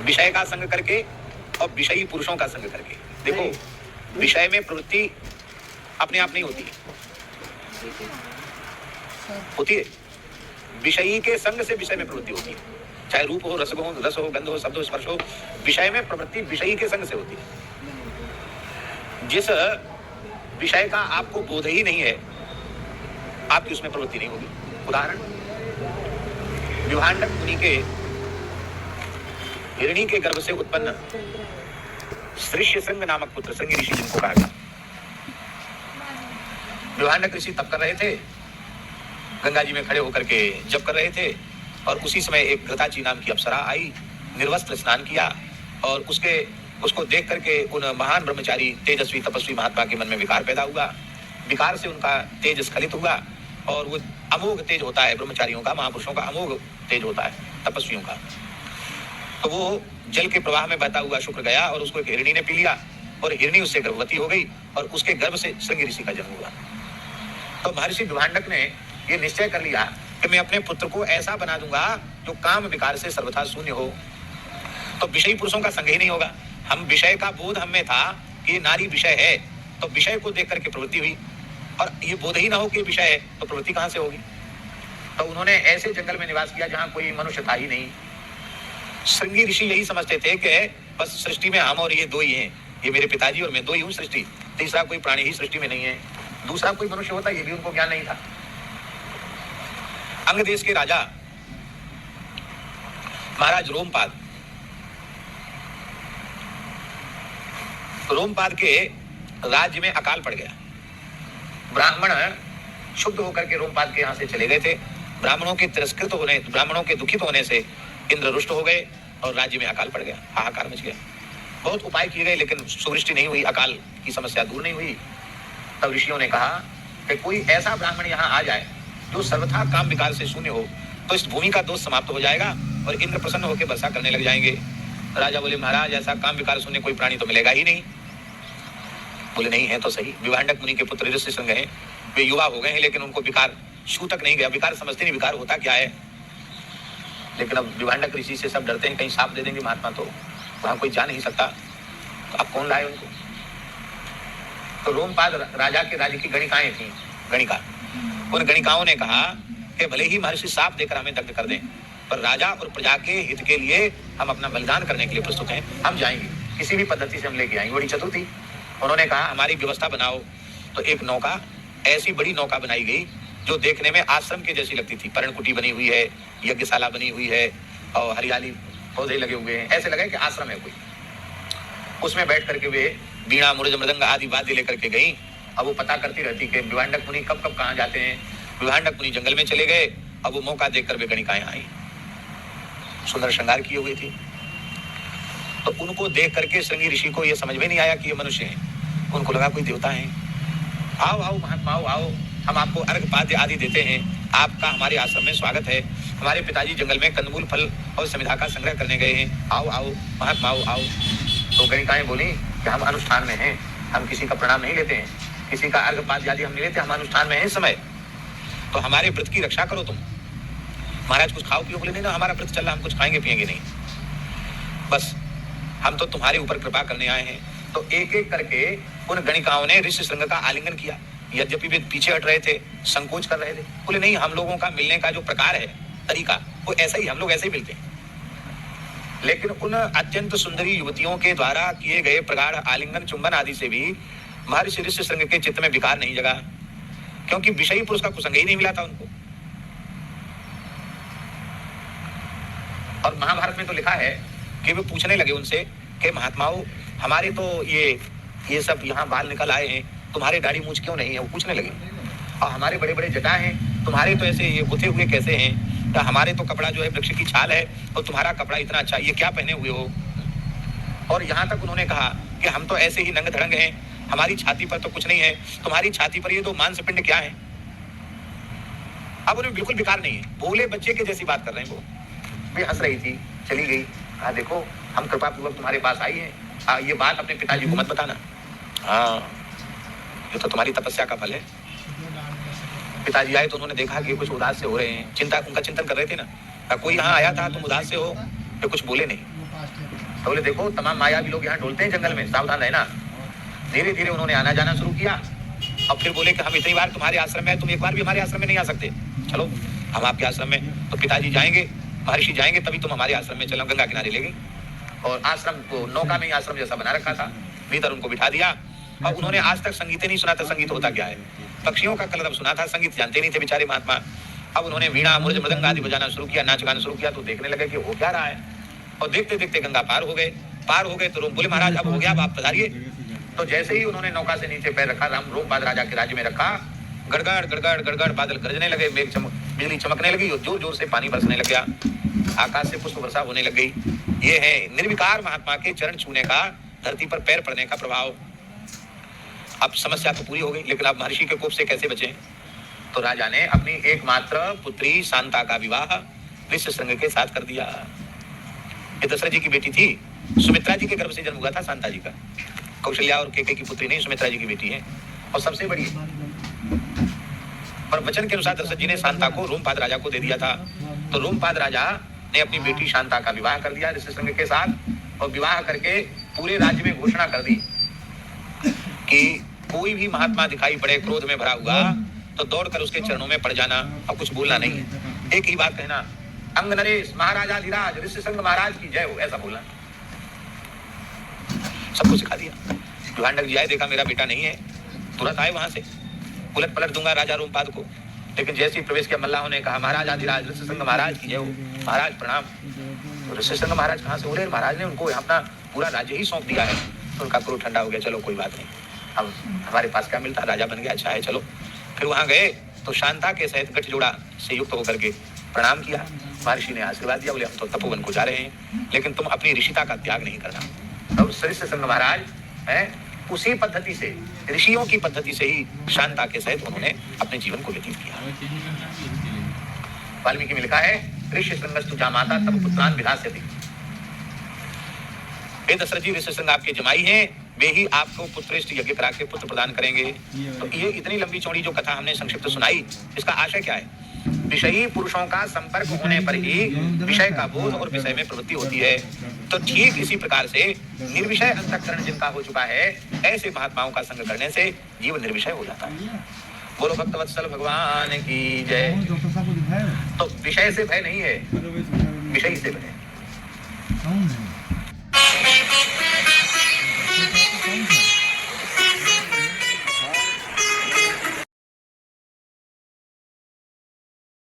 विषय का संग करके और विषयी पुरुषों का संग करके। देखो, विषय में प्रवृत्ति अपने आप नहीं होती है, विषयी के संग से विषय में प्रवृत्ति होती है। चाहे रूप हो, रस हो, गंध हो, शब्द हो, स्पर्श हो, विषय में प्रवृत्ति विषयी के संग से होती है। जिस विषय का आपको बोध ही नहीं है, आपकी उसमें प्रवृत्ति नहीं होगी। उदाहरण, विभांडक मुनि के हिरणी के गर्भ से उत्पन्न श्रीश्रृंग नामक पुत्र, श्रृंगी ऋषि जिनको कहा गया। विभांडक ऋषि तप कर रहे थे, गंगा जी में खड़े होकर के जप कर रहे थे, और उसी समय एक घृताची नाम की अप्सरा आई, निर्वस्त्र स्नान किया, और उसको देख करके उन महान ब्रह्मचारी तेजस्वी तपस्वी महात्मा के मन में विकार पैदा हुआ। विकार से उनका तेज स्खलित हुआ, और वो अमोघ तेज होता है ब्रह्मचारियों का, महापुरुषों का अमोघ तेज होता है, तपस्वियों का। तो वो जल के प्रवाह में बहता हुआ शुक्र गया, और उसको एक हिरणी ने पी लिया, और हिरणी उससे गर्भवती हो गई, और उसके गर्भ से श्रृंगी ऋषि का जन्म हुआ। तो महर्षि विभांडक ने ये निश्चय कर लिया कि मैं अपने पुत्र को ऐसा बना दूंगा जो काम विकार से सर्वथा शून्य हो। तो विषयी पुरुषों का संग ही नहीं होगा। हम विषय का बोध हमें था कि नारी विषय है, तो विषय को देख करके प्रवृत्ति हुई, और ये बोध ही ना हो कि विषय है तो प्रवृत्ति कहां से होगी। तो उन्होंने ऐसे जंगल में निवास किया जहां कोई मनुष्य था ही नहीं। श्रृंगी ऋषि यही समझते थे कि बस सृष्टि में हम और ये दो ही हैं, ये मेरे पिताजी और मैं दो ही हूँ सृष्टि, तीसरा कोई प्राणी ही सृष्टि में नहीं है, दूसरा कोई मनुष्य होता ये भी उनको ज्ञान नहीं था। अंग देश के राजा महाराज रोमपाद के राज्य में अकाल पड़ गया। ब्राह्मण शुद्ध होकर के रोमपाद के यहाँ से चले गए थे। ब्राह्मणों के दुखित होने से इंद्र रुष्ट हो गए, और राज्य में अकाल पड़ गया, हाहाकार मच गया। बहुत उपाय किए गए, लेकिन सुवृष्टि नहीं हुई, अकाल की समस्या दूर नहीं हुई। तब ऋषियों ने कहा कि कोई ऐसा ब्राह्मण यहाँ आ जाए जो सर्वथा काम विकार से शून्य हो, तो इस भूमि का दोष समाप्त हो जाएगा और इंद्र प्रसन्न होकर वर्षा करने लग जाएंगे। राजा बोले, महाराज ऐसा काम विकार शून्य कोई प्राणी तो मिलेगा ही नहीं। बोले, नहीं है तो सही। विभांडक मुनि के पुत्र ऋष्यशृंग हैं, वे युवा हो गए हैं, लेकिन उनको विकार छू तक नहीं गया। विकार समझते नहीं विकार होता क्या है। लेकिन अब विभांडक ऋषि से सब डरते हैं, कहीं साफ दे देंगे महात्मा तो वहां कोई जा नहीं सकता, तो अब कौन लाए उनको। तो रोमपाद राजा के राज्य की गणिकाएं थी, गणिका। उन गणिकाओं ने कहा कि भले ही महर्षि साफ देकर हमें दग्ध कर दें, पर राजा और प्रजा के हित के लिए हम अपना बलिदान करने के लिए प्रस्तुत हैं, हम जाएंगे, किसी भी पद्धति से हम लेके आएंगे। बड़ी चतुर थी। उन्होंने कहा हमारी व्यवस्था बनाओ। तो एक नौका, ऐसी बड़ी नौका बनाई गई जो देखने में आश्रम के जैसी लगती थी। पर्णकुटी बनी हुई है, यज्ञशाला बनी हुई है, और हरियाली पौधे लगे हुए हैं, ऐसे लगे कि आश्रम है कोई। उसमें बैठ करके वे बीणा मुरज मृदंग आदि वाद्य लेकर के गई। अब वो पता करती रहती कि विभांडक मुनि कब कब कहाँ जाते हैं। विभांडक मुनि जंगल में चले गए, अब वो मौका देखकर वे गणिकाएं आई, सुंदर श्रृंगार किए हुए थी। तो उनको देख करके श्रृंगी ऋषि को ये समझ में नहीं आया कि ये मनुष्य हैं। उनको लगा कोई देवता है। आओ आओ महात्मा आओ, हम आपको अर्घ पाद्य आदि देते हैं, आपका हमारे आश्रम में स्वागत है। हमारे पिताजी जंगल में कंदमूल फल और समिधा का संग्रह करने गए हैं, आओ आओ महात्मा आओ। तो गणिकाएं बोली कि हम अनुष्ठान में हैं, हम किसी का प्रणाम नहीं लेते हैं, किसी का अर्घ पाद्य आदि हम नहीं लेते, हम अनुष्ठान में हैं इस समय, तो हमारे व्रत की रक्षा करो तुम। महाराज कुछ खाओ पियो। बोले, नहीं ना, हमारा व्रत चल रहा, हम कुछ खाएंगे पिएंगे नहीं, बस हम तो तुम्हारे ऊपर कृपा करने आए हैं। तो एक एक करके उन गणिकाओं ने ऋष्यशृंग का आलिंगन किया। यद्यपि वे पीछे हट रहे थे, संकोच कर रहे थे। बोले, नहीं, हम लोगों का मिलने का जो प्रकार है, तरीका, वो ऐसा ही, हम लोग ऐसे ही मिलते हैं। लेकिन उन अत्यंत सुंदरी युवतियों के द्वारा किए गए प्रगाढ़ आलिंगन चुंबन आदि से भी महर्षि ऋष्यशृंग के चित्त में विकार नहीं जगा, क्योंकि विषयी पुरुष का कुसंग ही नहीं मिला था उनको। और महाभारत में तो लिखा है कि वे पूछने लगे उनसे कि महात्माओं, हमारे तो ये सब यहाँ बाल निकल आए हैं, तुम्हारे दाढ़ी मूंछ क्यों नहीं है। वो पूछने लगे, और हमारे बड़े बड़े जटा हैं, तुम्हारे तो ऐसे ये गुथे हुए कैसे हैं। तो हमारे तो कपड़ा जो है वृक्ष की छाल है, और तुम्हारा कपड़ा इतना अच्छा, ये क्या पहने हुए हो। और यहाँ तक उन्होंने कहा कि हम तो ऐसे ही नंग धड़ंग हैं, हमारी छाती पर तो कुछ नहीं है, तुम्हारी छाती पर ये दो मांसपिंड क्या है। अब उन्हें बिल्कुल विकार नहीं है, भोले बच्चे के जैसी बात कर रहे हैं। वो वे हंस रही थी, चली गई। कहा, देखो हम कृपा पूर्वक तुम्हारे पास आई है, ये बात अपने पिताजी को मत बताना। हाँ, ये तो तुम्हारी तपस्या का फल है। पिताजी आए तो उन्होंने देखा कि कुछ उदास से हो रहे हैं, उनका चिंतन कर रहे थे ना। कोई यहाँ आया था तुम उदास से हो, तो कुछ बोले नहीं। तो बोले देखो तमाम मायावी लोग यहाँ डोलते हैं जंगल में, सावधान रहना। धीरे धीरे उन्होंने आना जाना शुरू किया और फिर बोले कि हम इतनी बार तुम्हारे आश्रम में, तुम एक बार भी हमारे आश्रम में नहीं आ सकते, चलो हम आपके आश्रम में। तो पिताजी जाएंगे, महर्षि जाएंगे, तभी तुम हमारे आश्रम में चलो। गंगा किनारे ले गई और आश्रम को नौका में ही आश्रम जैसा बना रखा था, भीतर उनको बिठा दिया। और उन्होंने आज तक संगीत नहीं सुना था, संगीत होता क्या है, पक्षियों का कलरव सुना था, संगीत जानते नहीं थे बेचारे महात्मा। अब उन्होंने वीणा मुरज मृदंग आदि बजाना शुरू किया, नाच गाना शुरू किया। तो देखने लगे कि हो क्या रहा है, और देखते देखते गंगा पार हो गए। तो बोले महाराज अब हो गया, अब आप पधारिए। तो जैसे ही उन्होंने नौका से नीचे पैर रखा, रोमपाद राजा के राज्य में रखा, गड़गड़ गड़गड़ गड़गड़ बादल गरजने लगे, बिजली चमकने लगी और जोर जोर से पानी बरसने लग गया, आकाश से पुष्प वर्षा होने लग गई। ये है निर्विकार महात्मा के चरण छूने का, धरती पर पैर पड़ने का प्रभाव। अब समस्या तो पूरी हो गई, लेकिन अब महर्षि के कोप से कैसे बचें? तो राजा ने अपनी एकमात्र पुत्री शांता का विवाह ऋष्यशृंग के साथ कर दिया। ये दशरथ जी की बेटी थी, सुमित्रा जी के गर्भ से जन्म हुआ था शांता जी का। कौशल्या और केके की पुत्री नहीं, सुमित्रा जी की बेटी है और सबसे बड़ी। और वचन के अनुसार दशरथ जी ने शांता को रोमपाद राजा को दे दिया था। तो रोमपाद राजा ने अपनी बेटी शांता का विवाह कर दिया ऋष्यशृंग के साथ, और विवाह करके पूरे राज्य में घोषणा कर दी कि कोई भी महात्मा दिखाई पड़े क्रोध में भरा हुआ तो दौड़कर उसके चरणों में पड़ जाना और कुछ बोलना नहीं है, एक ही बात कहना, अंग नरेश महाराजाधिराज ऋष्यशृंग महाराज की जय हो, ऐसा बोलना। सबको सिखा दिया। युगांडक जी आए, देखा मेरा बेटा नहीं है, तुरंत आए वहां से, उलट पलट दूंगा राजा रोमपाद को। लेकिन जैसे ही प्रवेश किया मल्लाहों ने कहा महाराजाधिराज ऋष्यशृंग महाराज की जय हो, महाराज प्रणाम। तो ऋष्यशृंग महाराज कहाँ से हो रहे? महाराज ने उनको अपना पूरा राज्य ही सौंप दिया है। तो उनका क्रोध ठंडा हो गया, चलो कोई बात नहीं, अब हमारे पास क्या मिलता, राजा बन गया, अच्छा है चलो। फिर वहां गए तो शांता के सहित गठजोड़ा से युक्त होकर के प्रणाम किया। महर्षि ने आशीर्वाद दिया, बोले हम तो तपोवन को जा रहे हैं, लेकिन तुम अपनी ऋषिता का त्याग नहीं करना। तो ऋष्यशृंग महाराज है उसी पद्धति से, ऋषियों की पद्धति से ही शांता के सहित उन्होंने अपने जीवन को व्यतीत किया। वाल्मीकि में लिखा है ऋष्यशृंगस्तु जामाता तब पुत्रान विधास्यति। दशरथ जी ऋष्यशृंग आपके जमाई हैं, वे ही आपको पुत्रेष्ट यज्ञ करा के पुत्र प्रदान करेंगे। तो ये इतनी लंबी चौड़ी जो कथा हमने संक्षिप्त सुनाई, इसका आशय क्या है? विषयी पुरुषों का संपर्क होने पर ही विषय का बोध और विषय में प्रवृत्ति होती है। तो ठीक इसी प्रकार से निर्विषय अंतःकरण जिनका हो चुका है, ऐसे महात्माओं का संग करने से जीव निर्विषय हो जाता है। बोलो भक्तवत्सल भगवान की जय। तो विषय से भय नहीं है, विषय से भय।